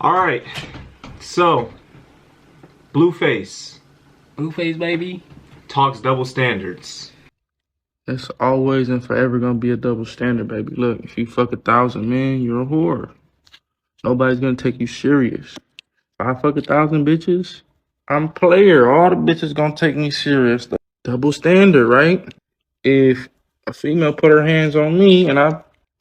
All right, so Blueface Blueface, baby. talks double standards. It's always and forever gonna be a double standard, baby. Look, if you fuck 1,000 men, you're a whore. Nobody's gonna take you serious. If I fuck 1,000 bitches, I'm a player. All the bitches gonna take me serious. Double standard, right? If a female put her hands on me and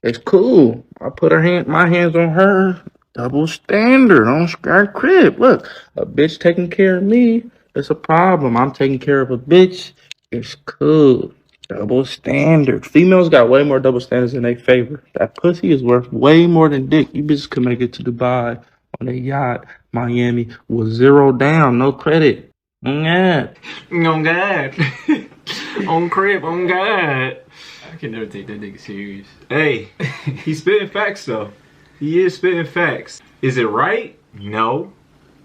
it's cool. I put my hands on her. Double standard on Sky Crib. Look, a bitch taking care of me, it's a problem. I'm taking care of a bitch. It's cool. Double standard. Females got way more double standards in their favor. That pussy is worth way more than dick. You bitches could make it to Dubai on a yacht, Miami, with zero down, no credit. Yeah. On God. On crib, on God. I can never take that nigga serious. Hey, he's spitting facts though. He is spitting facts. Is it right? No,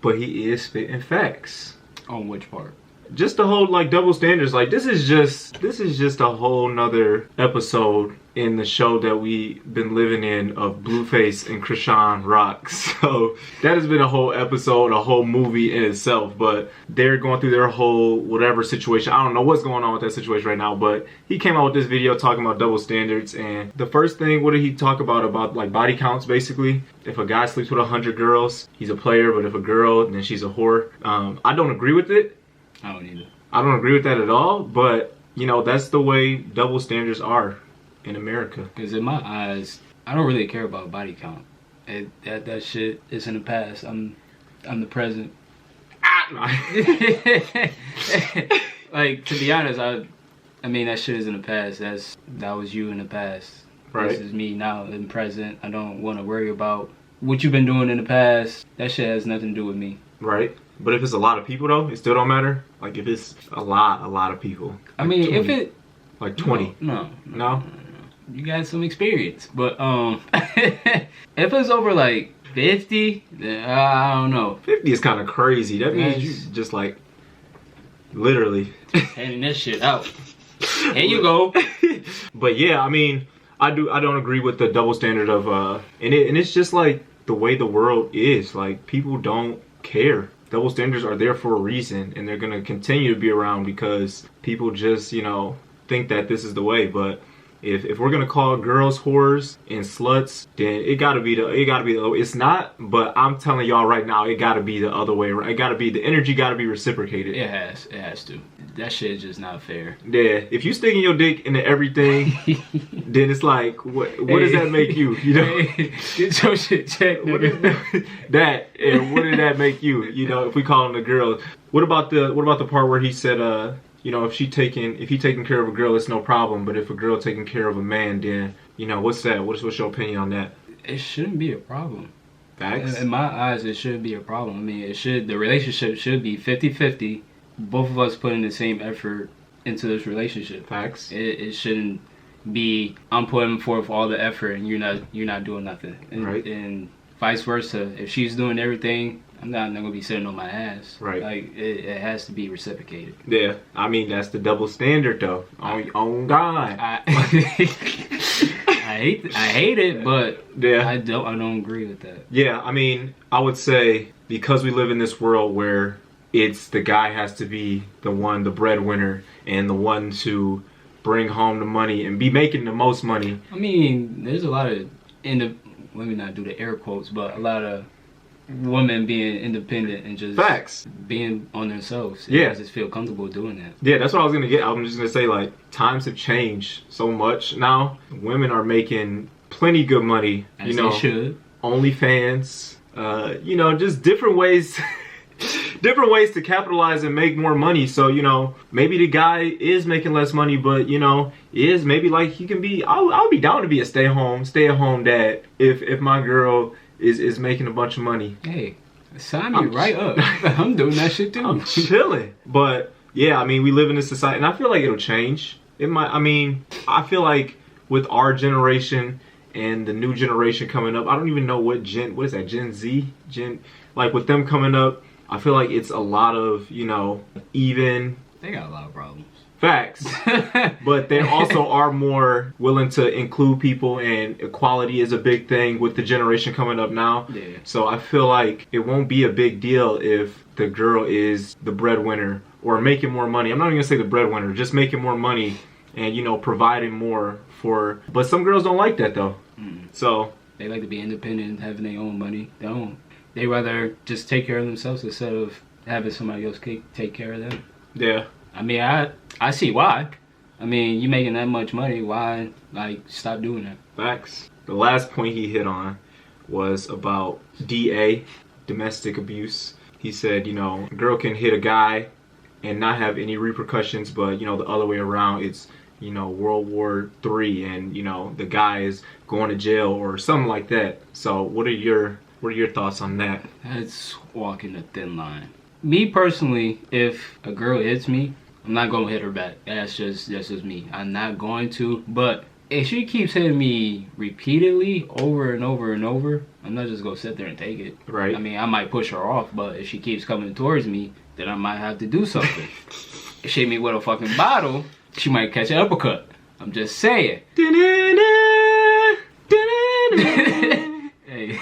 but he is spitting facts. On which part? Just the whole like double standards. Like this is just a whole nother episode in the show that we've been living in of Blueface and Krishan Rock. So that has been a whole episode, a whole movie in itself. But they're going through their whole whatever situation. I don't know what's going on with that situation right now. But he came out with this video talking about double standards. And the first thing, what did he talk about? About like body counts, basically. If a guy sleeps with 100 girls, he's a player. But if a girl, then she's a whore. I don't agree with it. I don't either. I don't agree with that at all, but you know that's the way double standards are in America. Because in my eyes, I don't really care about body count. That shit is in the past. I'm the present. Like to be honest, I mean that shit is in the past. That was you in the past. Right. This is me now in present. I don't want to worry about what you've been doing in the past. That shit has nothing to do with me. Right. But if it's a lot of people though, it still don't matter. Like if it's a lot of people. Like I mean, 20, if it like 20. No. You got some experience, but if it's over like 50, then I don't know. 50 is kind of crazy. That means you just like literally handing this shit out. Here you go. But yeah, I mean, I don't agree with the double standard of and it's just like the way the world is. Like people don't care. Double standards are there for a reason, and they're gonna continue to be around because people just, you know, think that this is the way. But if we're gonna call girls whores and sluts, then it gotta be the it's not, but I'm telling y'all right now, it gotta be the other way around. It gotta be, the energy gotta be reciprocated. It has to. That shit is just not fair. Yeah, if you sticking your dick into everything, then it's like, what does that make you? You know, get your shit checked. What did that make you? You know, if we call them the girls, what about the part where he said, you know, if he taking care of a girl, it's no problem. But if a girl taking care of a man, then, you know, what's that? What's your opinion on that? It shouldn't be a problem. Facts? In my eyes, it shouldn't be a problem. I mean, the relationship should be 50-50. Both of us putting the same effort into this relationship. Facts? It shouldn't be I'm putting forth all the effort and you're not doing nothing. Right. And vice versa. If she's doing everything, I'm not gonna be sitting on my ass. Right. Like it has to be reciprocated. Yeah. I mean, that's the double standard though. On God. I hate it, but yeah. I don't agree with that. Yeah, I mean, I would say because we live in this world where it's the guy has to be the breadwinner, and the one to bring home the money and be making the most money. I mean, there's a lot of let me not do the air quotes, but a lot of women being independent and just facts being on themselves. Yeah, I just feel comfortable doing that. Yeah, that's what I was gonna get. I'm just gonna say, like, times have changed so much now. Women are making plenty good money. As you know, they should. OnlyFans. You know, just different ways. Different ways to capitalize and make more money. So, you know, maybe the guy is making less money, but, you know, is maybe like he can be, I'll be down to be a stay-at-home dad if my girl is making a bunch of money. Hey, sign me right up. I'm doing that shit too. I'm chilling. But yeah, I mean, we live in this society, and I feel like it'll change. It might. I mean, I feel like with our generation and the new generation coming up, I don't even know what is that, Gen Z? Like with them coming up, I feel like it's a lot of, you know, even. They got a lot of problems. Facts. But they also are more willing to include people, and equality is a big thing with the generation coming up now. Yeah. So I feel like it won't be a big deal if the girl is the breadwinner or making more money. I'm not even gonna say the breadwinner, just making more money and, you know, providing more for. But some girls don't like that though. So they like to be independent, having their own money. They rather just take care of themselves instead of having somebody else take care of them. yeah. I mean, I see why. I mean, you making that much money, why, like, stop doing that? Facts. The last point he hit on was about DA, domestic abuse. He said, you know, a girl can hit a guy and not have any repercussions, but, you know, the other way around, it's, you know, World War III and, you know, the guy is going to jail or something like that. So what are your thoughts on that? That's walking a thin line. Me personally, if a girl hits me, I'm not gonna hit her back. That's just me. I'm not going to. But if she keeps hitting me repeatedly over and over and over, I'm not just gonna sit there and take it. Right. I mean, I might push her off, but if she keeps coming towards me, then I might have to do something. If she hit me with a fucking bottle, she might catch an uppercut. I'm just saying. Hey,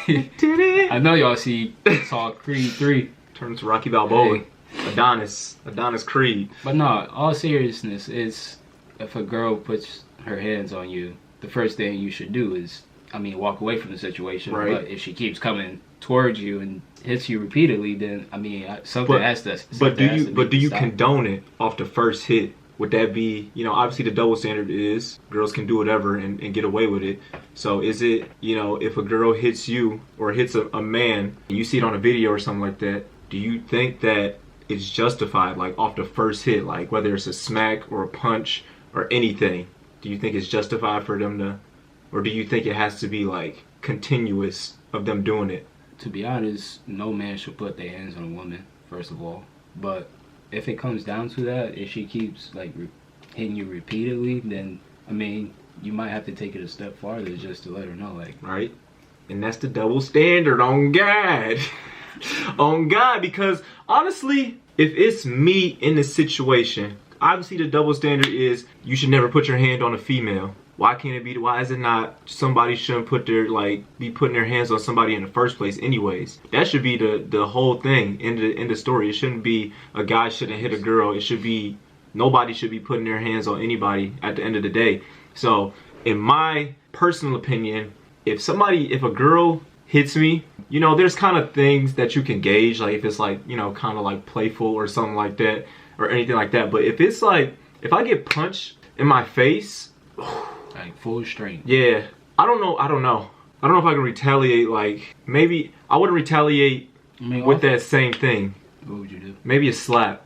I know y'all saw Creed 3. Turn to Rocky Balboa. Hey. Adonis Creed. But no, all seriousness, is if a girl puts her hands on you, the first thing you should do is, I mean, walk away from the situation. Right. But if she keeps coming towards you and hits you repeatedly, then I mean, something has to. But do you condone it off the first hit? Would that be, you know, obviously the double standard is girls can do whatever and get away with it. So is it, you know, if a girl hits you or hits a man, and you see it on a video or something like that, do you think that it's justified, like off the first hit, like whether it's a smack or a punch or anything? Do you think it's justified for them to, or do you think it has to be like continuous of them doing it? To be honest, no man should put their hands on a woman, first of all. But if it comes down to that, if she keeps like hitting you repeatedly, then I mean, you might have to take it a step farther just to let her know, like. Right. And that's the double standard on God. On God, because honestly, if it's me in this situation, obviously the double standard is you should never put your hand on a female. Why can't it be? Why is it not somebody shouldn't be putting their hands on somebody in the first place anyways? That should be the whole thing in the story. It shouldn't be a guy shouldn't hit a girl. It should be nobody should be putting their hands on anybody at the end of the day. So in my personal opinion, if a girl hits me, you know, there's kind of things that you can gauge, like if it's like, you know, kind of like playful or something like that or anything like that. But if it's like, if I get punched in my face, like full strength. Yeah, I don't know if I can retaliate. Like maybe I wouldn't retaliate with that same thing. What would you do? Maybe a slap.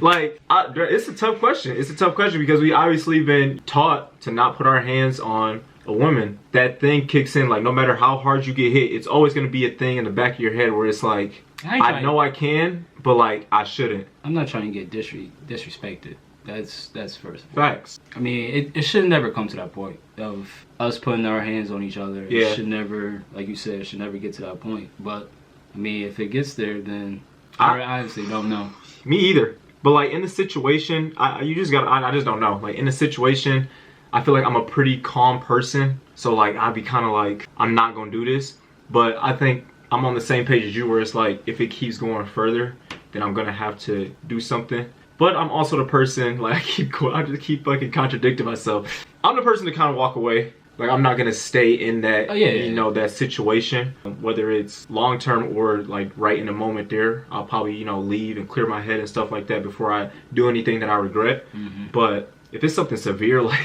Like, it's a tough question. It's a tough question because we obviously been taught to not put our hands on a woman. That thing kicks in, like no matter how hard you get hit, it's always going to be a thing in the back of your head where it's like, I know I can, but like I shouldn't. I'm not trying to get disrespected. That's first. Facts. I mean, it should never come to that point of us putting our hands on each other. Yeah. It should never, like you said, it should never get to that point. But I mean, if it gets there, then I honestly don't know. Me either. But like in the situation, I just don't know. Like in the situation, I feel like I'm a pretty calm person. So like I'd be kind of like, I'm not gonna do this. But I think I'm on the same page as you where it's like, if it keeps going further, then I'm gonna have to do something. But I'm also the person, like I just keep fucking contradicting myself. I'm the person to kind of walk away. Like I'm not gonna stay in that, you know, that situation. Whether it's long term or like right in the moment there, I'll probably, you know, leave and clear my head and stuff like that before I do anything that I regret. Mm-hmm. But if it's something severe, like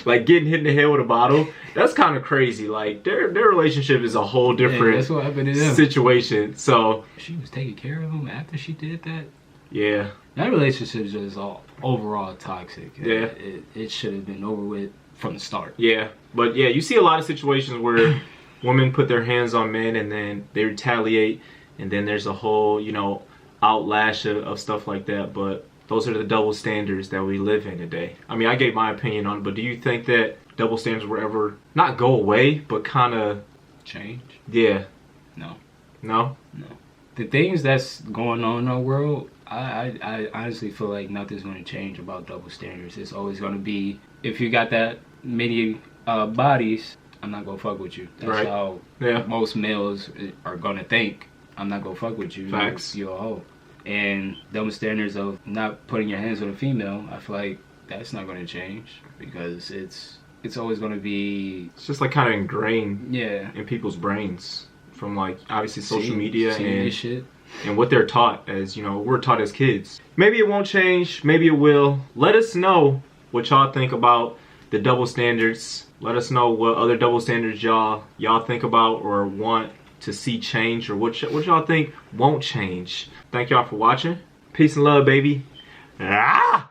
like getting hit in the head with a bottle, that's kind of crazy. Like their relationship is a whole different that's what happened to them. Situation. So she was taking care of him after she did that. Yeah. That relationship is just all overall toxic. Yeah. It should have been over with from the start. Yeah. But yeah, you see a lot of situations where women put their hands on men and then they retaliate, and then there's a whole, you know, outlash of stuff like that. But those are the double standards that we live in today. I mean, I gave my opinion on it, but do you think that double standards will ever not go away, but kind of change? Yeah. No. No? No. The things that's going on in our world, I honestly feel like nothing's going to change about double standards. It's always going to be, if you got that many bodies, I'm not going to fuck with you. That's Right. how Yeah. most males are going to think. I'm not going to fuck with you. Facts. You're a hoe. And double standards of not putting your hands on a female, I feel like that's not going to change because it's always going to be, It's just like kind of ingrained yeah. in people's brains from like obviously social media Seeing and this shit. and what they're taught as, you know, we're taught as kids. Maybe it won't change, maybe it will. Let us know what y'all think about the double standards. Let us know what other double standards y'all think about or want to see change, or what y'all think won't change. Thank y'all for watching. Peace and love, baby. Ah!